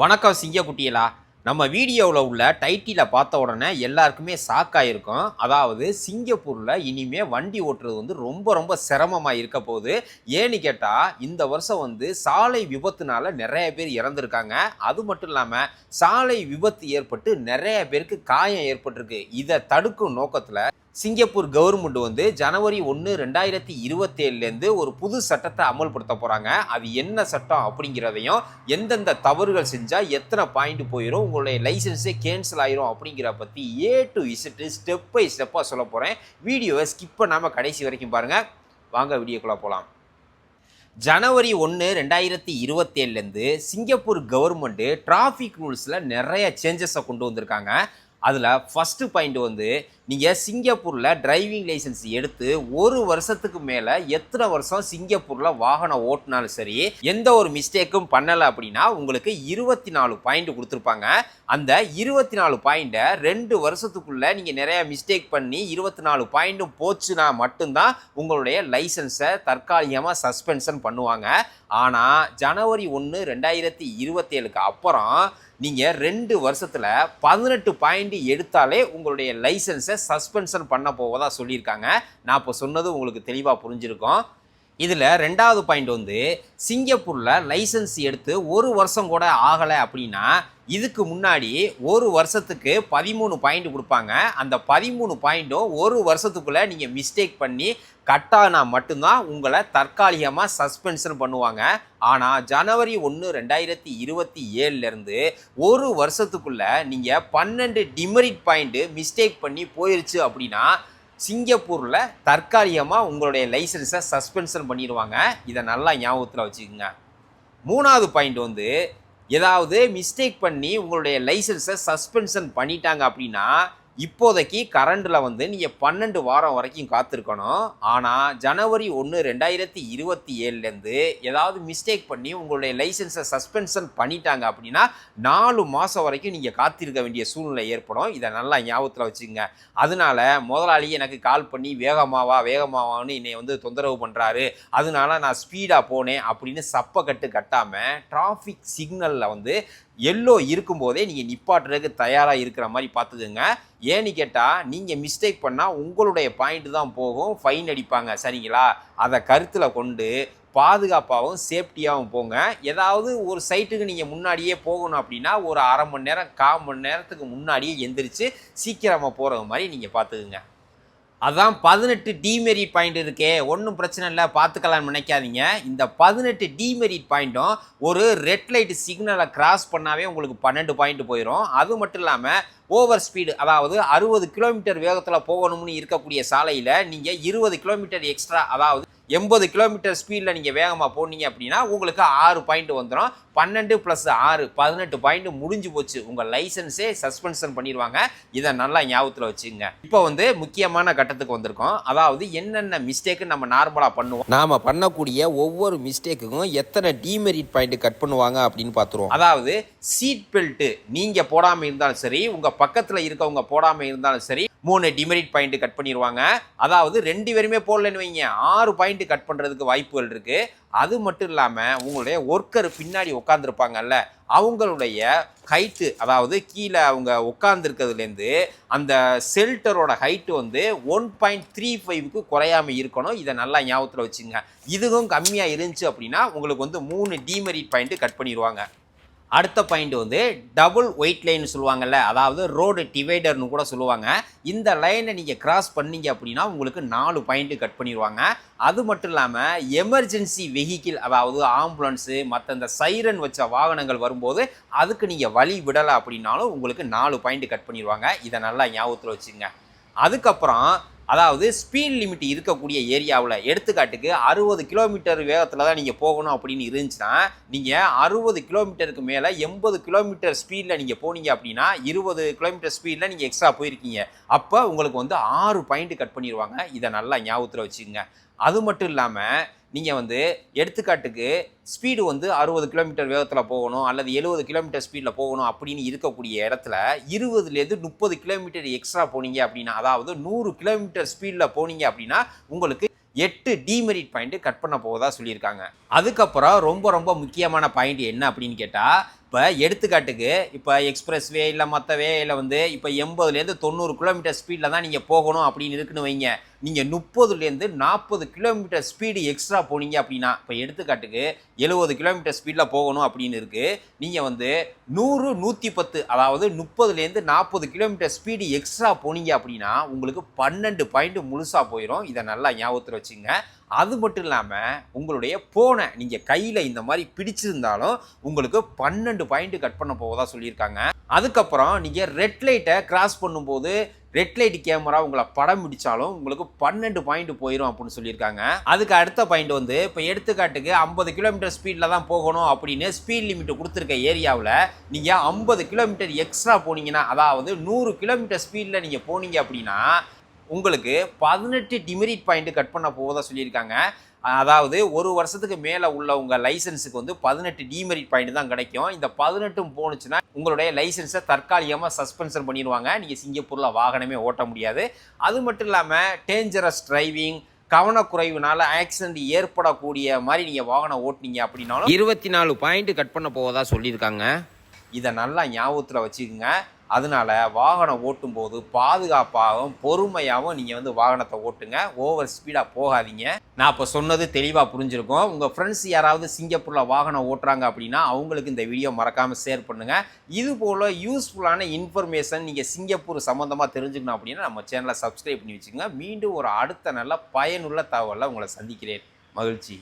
வணக்கம் சிங்கக்குட்டியலா. நம்ம வீடியோவில் உள்ள டைட்டிலை பார்த்த உடனே எல்லாருக்குமே ஷாக் ஆகிருக்கும். அதாவது சிங்கப்பூரில் இனிமே வண்டி ஓட்டுறது வந்து ரொம்ப ரொம்ப சிரமமாக இருக்க போகுது. ஏன்னு கேட்டால் இந்த வருஷம் வந்து சாலை விபத்துனால நிறைய பேர் இறந்துருக்காங்க. அது மட்டும் இல்லாமல் சாலை விபத்து ஏற்பட்டு நிறைய பேருக்கு காயம் ஏற்பட்டிருக்கு. இதை தடுக்கும் நோக்கத்தில் சிங்கப்பூர் கவர்மெண்ட் வந்து ஜனவரி 1, 2027 ஒரு புது சட்டத்தை அமல்படுத்த போகிறாங்க. அது என்ன சட்டம் அப்படிங்கிறதையும், எந்தெந்த தவறுகள் செஞ்சால் எத்தனை பாயிண்ட் போயிடும், உங்களுடைய லைசன்ஸே கேன்சல் ஆயிரும் அப்படிங்கிற பற்றி A to Z step by ஸ்டெப்பாக சொல்ல போகிறேன். வீடியோவை ஸ்கிப் பண்ணாமல் கடைசி வரைக்கும் பாருங்கள். வாங்க வீடியோக்குள்ளே போகலாம். ஜனவரி 1, 2027 சிங்கப்பூர் கவர்மெண்ட்டு டிராஃபிக் ரூல்ஸில் நிறைய சேஞ்சஸை கொண்டு வந்திருக்காங்க. அதில் ஃபஸ்ட்டு பாயிண்ட் வந்து, நீங்கள் சிங்கப்பூரில் டிரைவிங் லைசன்ஸ் எடுத்து ஒரு வருஷத்துக்கு மேலே எத்தனை வருஷம் சிங்கப்பூரில் வாகனம் ஓட்டினாலும் சரி, எந்த ஒரு மிஸ்டேக்கும் பண்ணலை அப்படின்னா உங்களுக்கு 24 பாயிண்ட் கொடுத்துருப்பாங்க. அந்த 24 பாயிண்ட்டை 2 வருஷத்துக்குள்ளே நீங்கள் நிறையா மிஸ்டேக் பண்ணி 24 பாயிண்ட்டும் போச்சுன்னா மட்டும்தான் உங்களுடைய லைசன்ஸை தற்காலிகமாக சஸ்பென்ஷன் பண்ணுவாங்க. ஆனால் ஜனவரி 1, 2027 அப்புறம் நீங்கள் 2 வருஷத்தில் 18 பாயிண்ட் எடுத்தாலே உங்களுடைய லைசன்ஸை சஸ்பென்ஷன் பண்ண போவதா சொல்லியிருக்காங்க. நான் இப்போ சொன்னது உங்களுக்கு தெளிவாக புரிஞ்சிருக்கும். இதில் 2வது பாயிண்ட் வந்து, சிங்கப்பூரில் லைசன்ஸ் எடுத்து ஒரு வருஷம் கூட ஆகலை அப்படின்னா இதுக்கு முன்னாடி ஒரு வருஷத்துக்கு 13 பாயிண்ட் கொடுப்பாங்க. அந்த 13 பாயிண்ட்டும் ஒரு வருஷத்துக்குள்ளே நீங்கள் மிஸ்டேக் பண்ணி கட்டானா மட்டும்தான் உங்களை தற்காலிகமாக சஸ்பென்ஷன் பண்ணுவாங்க. ஆனால் ஜனவரி 1, 2027 ஒரு வருஷத்துக்குள்ளே நீங்கள் 12 டிமெரிட் பாயிண்ட்டு மிஸ்டேக் பண்ணி போயிருச்சு அப்படின்னா சிங்கப்பூரில் தற்காலிகமாக உங்களுடைய லைசன்ஸை சஸ்பென்ஷன் பண்ணிடுவாங்க. இதை நல்லா ஞாபகத்தில் வச்சுக்கோங்க. 3வது பாயிண்ட் வந்து, ஏதாவது மிஸ்டேக் பண்ணி உங்களுடைய லைசன்ஸை சஸ்பென்ஷன் பண்ணிட்டாங்க அப்படின்னா இப்போதைக்கு கரண்டில் வந்து நீங்கள் 12 வாரம் வரைக்கும் காத்திருக்கணும். ஆனால் ஜனவரி 1, 2027 ஏதாவது மிஸ்டேக் பண்ணி உங்களுடைய லைசன்ஸை சஸ்பென்ஷன் பண்ணிட்டாங்க அப்படின்னா 4 மாதம் வரைக்கும் நீங்கள் காத்திருக்க வேண்டிய சூழ்நிலை ஏற்படும். இதை நல்லா ஞாபகத்தில் வச்சுக்கோங்க. அதனால முதலாளி எனக்கு கால் பண்ணி வேகமாவான்னு என்னை வந்து தொந்தரவு பண்ணுறாரு, அதனால நான் ஸ்பீடாக போனேன் அப்படின்னு சப்பை கட்டாமல் டிராஃபிக் சிக்னலில் வந்து எல்லோ இருக்கும்போதே நீங்கள் நிப்பாட்டுறதுக்கு தயாராக இருக்கிற மாதிரி பார்த்துக்குங்க. ஏன்னு கேட்டால் நீங்கள் மிஸ்டேக் பண்ணால் உங்களுடைய பாயிண்ட் தான் போகும், ஃபைன் அடிப்பாங்க. சரிங்களா? அதை கருத்தில் கொண்டு பாதுகாப்பாகவும் சேஃப்டியாகவும் போங்க. ஏதாவது ஒரு சைட்டுக்கு நீங்கள் முன்னாடியே போகணும் அப்படின்னா ஒரு அரை மணி நேரம் 1/4 மணி நேரத்துக்கு முன்னாடியே எந்திரிச்சு சீக்கிரமாக போகிற மாதிரி நீங்கள் பார்த்துக்குங்க. அதான் 18 டிமெரிட் பாயிண்ட் இருக்கே, ஒன்றும் பிரச்சனை இல்லை, பார்த்துக்கலாம்னு நினைக்காதீங்க. இந்த 18 டிமெரிட் பாயிண்ட்டும் ஒரு ரெட் லைட் சிக்னலை கிராஸ் பண்ணாவே உங்களுக்கு 12 பாயிண்ட் போயிடும். அது மட்டும் இல்லாமல் ஓவர் ஸ்பீடு, அதாவது 60 கிலோமீட்டர் வேகத்தில் போகணும்னு இருக்கக்கூடிய சாலையில் நீங்கள் 20 கிலோமீட்டர் எக்ஸ்ட்ரா, அதாவது 80 கிலோமீட்டர் ஸ்பீடில் நீங்கள் வேகமாக போனீங்க அப்படின்னா உங்களுக்கு 6 பாயிண்ட் வந்துடும். 12 + 6 18 பாயிண்ட் முடிஞ்சு போச்சு. உங்கள் லைசன்ஸே சஸ்பென்ஷன் பண்ணிடுவாங்க. இதை நல்லா ஞாபகத்தில் வச்சுங்க. இப்போ வந்து முக்கியமான கட்டத்துக்கு வந்திருக்கோம். அதாவது என்னென்ன மிஸ்டேக்கு நம்ம நார்மலாக பண்ணுவோம், நாம் பண்ணக்கூடிய ஒவ்வொரு மிஸ்டேக்குக்கும் எத்தனை டிமெரிட் பாயிண்ட் கட் பண்ணுவாங்க அப்படின்னு பார்த்துருவோம். அதாவது சீட் பெல்ட்டு நீங்கள் போடாமல் இருந்தாலும் சரி, உங்கள் பக்கத்தில் இருக்கவங்க போடாமல் இருந்தாலும் சரி 3 டிமெரிட் பாயிண்ட் கட் பண்ணிடுவாங்க. அதாவது 2 பேருமே போடலன்னு வைங்க, 6 பாயிண்ட் கட் பண்ணுறதுக்கு வாய்ப்புகள் இருக்குது. அது மட்டும் இல்லாமல் உங்களுடைய ஒர்க்கர் பின்னாடி உட்காந்துருப்பாங்கல்ல, அவங்களுடைய ஹைட்டு, அதாவது கீழே அவங்க உட்காந்துருக்கிறதுலேருந்து அந்த ஷெல்டரோட ஹைட்டு வந்து 1.35க்கு குறையாமல் இருக்கணும். இதை நல்லா ஞாபகத்தில் வச்சுங்க. இதுவும் கம்மியாக இருந்துச்சு அப்படின்னா உங்களுக்கு வந்து 3 டிமெரிட் பாயிண்ட் கட் பண்ணிடுவாங்க. அடுத்த பாயிண்ட் வந்து டபுள் ஒயிட் லைன் சொல்லுவாங்கல்ல, அதாவது ரோடு டிவைடர்னு கூட சொல்லுவாங்க. இந்த லைனை நீங்கள் கிராஸ் பண்ணீங்க அப்படின்னா உங்களுக்கு 4 பாயிண்ட் கட் பண்ணிடுவாங்க. அது மட்டும் இல்லாமல் எமர்ஜென்சி வெஹிக்கிள், அதாவது ஆம்புலன்ஸு மற்ற இந்த சைரன் வச்ச வாகனங்கள் வரும்போது அதுக்கு நீங்கள் வழி விடலை அப்படின்னாலும் உங்களுக்கு 4 பாயிண்ட் கட் பண்ணிடுவாங்க. இதை நல்லா ஞாபகத்தில் வச்சுங்க. அதுக்கப்புறம் அதாவது ஸ்பீட் லிமிட் இருக்கக்கூடிய ஏரியாவில், எடுத்துக்காட்டுக்கு 60 கிலோமீட்டர் வேகத்தில் தான் நீங்கள் போகணும் அப்படின்னு இருந்துச்சுன்னா நீங்கள் 60 கிலோமீட்டருக்கு மேலே 80 கிலோமீட்டர் ஸ்பீடில் நீங்கள் போனீங்க அப்படின்னா 20 கிலோமீட்டர் ஸ்பீடில் நீங்கள் எக்ஸ்ட்ரா போயிருக்கீங்க. அப்போ உங்களுக்கு வந்து 6 பாயிண்ட் கட் பண்ணிடுவாங்க. இதை நல்லா ஞாபகத்தில் வச்சுக்கோங்க. அது மட்டும் இல்லாமல் நீங்கள் வந்து எடுத்துக்காட்டுக்கு ஸ்பீடு வந்து 60 கிலோமீட்டர் வேகத்தில் போகணும் அல்லது 70 கிலோமீட்டர் ஸ்பீடில் போகணும் அப்படின்னு இருக்கக்கூடிய இடத்துல 20லேருந்து 30 கிலோமீட்டர் எக்ஸ்ட்ரா போனீங்க அப்படின்னா, அதாவது 100 கிலோமீட்டர் ஸ்பீடில் போனீங்க அப்படின்னா உங்களுக்கு 8 டிமெரிட் பாயிண்ட் கட் பண்ண போவதா சொல்லியிருக்காங்க. அதுக்கப்புறம் ரொம்ப ரொம்ப முக்கியமான பாயிண்ட் என்ன அப்படின்னு கேட்டால், இப்போ எடுத்துக்காட்டுக்கு இப்போ எக்ஸ்பிரஸ்வே இல்லை மற்றவே இல்லை வந்து இப்போ 80லேருந்து 90 கிலோமீட்டர் ஸ்பீடில் தான் நீங்கள் போகணும் அப்படின்னு இருக்குன்னு வைங்க. நீங்கள் 30லேருந்து 40 கிலோமீட்டர் ஸ்பீடு எக்ஸ்ட்ரா போனீங்க அப்படின்னா, இப்போ எடுத்துக்காட்டுக்கு 70 கிலோமீட்டர் ஸ்பீடில் போகணும் அப்படின்னு இருக்குது. நீங்கள் வந்து 100, 110 அதாவது 30லேருந்து 40 கிலோமீட்டர் ஸ்பீடு எக்ஸ்ட்ரா போனீங்க அப்படின்னா உங்களுக்கு 12 பாயிண்ட் முழுசாக போயிடும். இதை நல்லா ஞாபகத்தில் வச்சுங்க. அது மட்டும் இல்லாமல் உங்களுடைய போனை நீங்கள் கையில் இந்த மாதிரி பிடிச்சிருந்தாலும் உங்களுக்கு 12 பாயிண்ட் கட் பண்ண போவதாக சொல்லியிருக்காங்க. அதுக்கப்புறம் நீங்கள் ரெட் லைட்டை கிராஸ் பண்ணும்போது ரெட் லைட் கேமரா உங்களை படம் பிடிச்சாலும் உங்களுக்கு 12 பாயிண்ட் போயிடும் அப்படின்னு சொல்லியிருக்காங்க. அதுக்கு அடுத்த பாயிண்ட் வந்து இப்போ எடுத்துக்காட்டுக்கு 50 கிலோமீட்டர் ஸ்பீடில் தான் போகணும் அப்படின்னு ஸ்பீட் லிமிட் கொடுத்துருக்க ஏரியாவில் நீங்கள் 50 கிலோமீட்டர் எக்ஸ்ட்ரா போனீங்கன்னா, அதாவது 100 கிலோமீட்டர் ஸ்பீடில் நீங்கள் போனீங்க அப்படின்னா உங்களுக்கு 18 டிமெரிட் பாயிண்ட் கட் பண்ண போவதாக சொல்லியிருக்காங்க. அதாவது ஒரு வருஷத்துக்கு மேலே உள்ள உங்கள் லைசன்ஸுக்கு வந்து 18 டிமெரிட் பாயிண்ட் தான் கிடைக்கும். இந்த 18 போணுச்சுன்னா உங்களுடைய லைசன்ஸை தற்காலிகமாக சஸ்பென்ஷன் பண்ணிடுவாங்க. நீங்கள் சிங்கப்பூரில் வாகனமே ஓட்ட முடியாது. அது மட்டும் இல்லாமல் டேஞ்சரஸ் டிரைவிங், கவனக்குறைவுனால ஆக்சிடென்ட் ஏற்படக்கூடிய மாதிரி நீங்கள் வாகனம் ஓட்டினீங்க அப்படின்னாலும் 24 பாயிண்ட் கட் பண்ண போவதாக சொல்லியிருக்காங்க. இதை நல்லா ஞாபகத்தில் வச்சுக்கோங்க. அதனால வாகனம் ஓட்டும்போது பாதுகாப்பாகவும் பொறுமையாகவும் நீங்கள் வந்து வாகனத்தை ஓட்டுங்க. ஓவர் ஸ்பீடாக போகாதீங்க. நான் இப்போ சொன்னது தெளிவாக புரிஞ்சிருக்கும். உங்கள் ஃப்ரெண்ட்ஸ் யாராவது சிங்கப்பூரில் வாகனம் ஓட்டுறாங்க அப்படின்னா அவங்களுக்கு இந்த வீடியோ மறக்காமல் ஷேர் பண்ணுங்கள். இது போல் யூஸ்ஃபுல்லான இன்ஃபர்மேஷன் நீங்கள் சிங்கப்பூர் சம்மந்தமாக தெரிஞ்சுக்கணும் அப்படின்னா நம்ம சேனலை சப்ஸ்கிரைப் பண்ணி வச்சுக்கோங்க. மீண்டும் ஒரு அடுத்த நல்ல பயனுள்ள தகவலை உங்களை சந்திக்கிறேன். மகிழ்ச்சி.